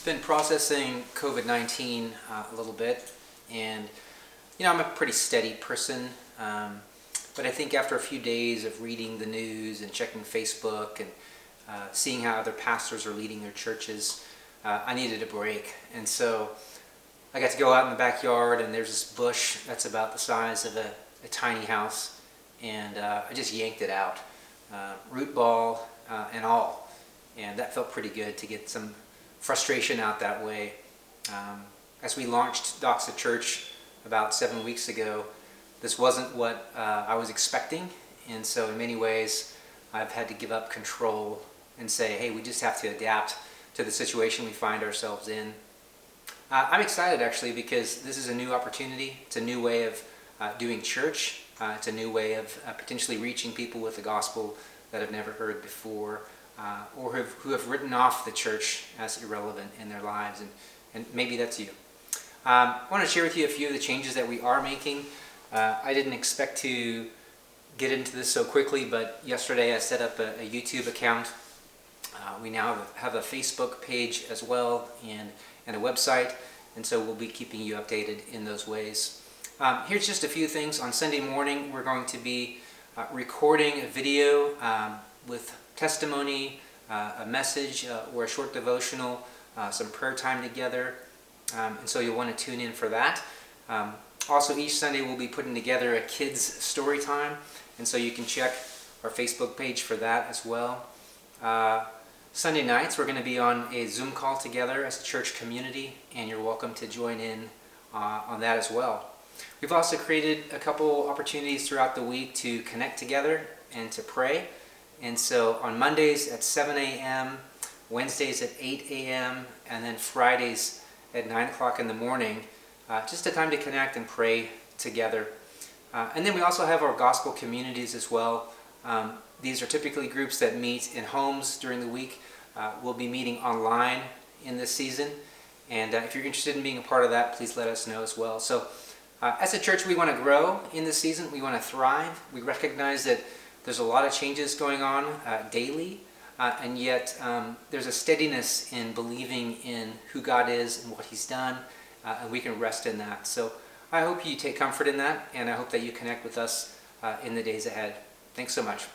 been processing COVID-19 a little bit, and I'm a pretty steady person, but I think after a few days of reading the news and checking Facebook and seeing how other pastors are leading their churches, I needed a break. And so I got to go out in the backyard, and there's this bush that's about the size of a tiny house, and I just yanked it out, root ball and all, and that felt pretty good to get some frustration out that way. As we launched Doxa Church about 7 weeks ago, this wasn't what I was expecting, and so in many ways I've had to give up control and say, hey, we just have to adapt to the situation we find ourselves in. I'm excited actually, because this is a new opportunity. It's a new way of doing church. It's a new way of potentially reaching people with the gospel that have never heard before, or who have written off the church as irrelevant in their lives, and maybe that's you. I want to share with you a few of the changes that we are making. I didn't expect to get into this so quickly, but yesterday I set up a YouTube account. We now have a Facebook page as well, and a website, and so we'll be keeping you updated in those ways. Here's just a few things. On Sunday morning, we're going to be recording a video with testimony, a message, or a short devotional, some prayer time together, and so you'll want to tune in for that. Also, each Sunday we'll be putting together a kids story time, and so you can check our Facebook page for that as well. Sunday nights we're going to be on a Zoom call together as a church community, and you're welcome to join in on that as well. We've also created a couple opportunities throughout the week to connect together and to pray. And so on Mondays at 7 a.m., Wednesdays at 8 a.m., and then Fridays at 9 o'clock in the morning, just a time to connect and pray together. And then we also have our gospel communities as well. These are typically groups that meet in homes during the week. We'll be meeting online in this season. And if you're interested in being a part of that, please let us know as well. So as a church, we want to grow in this season. We want to thrive. We recognize that there's a lot of changes going on daily, and yet there's a steadiness in believing in who God is and what He's done, and we can rest in that. So I hope you take comfort in that, and I hope that you connect with us in the days ahead. Thanks so much.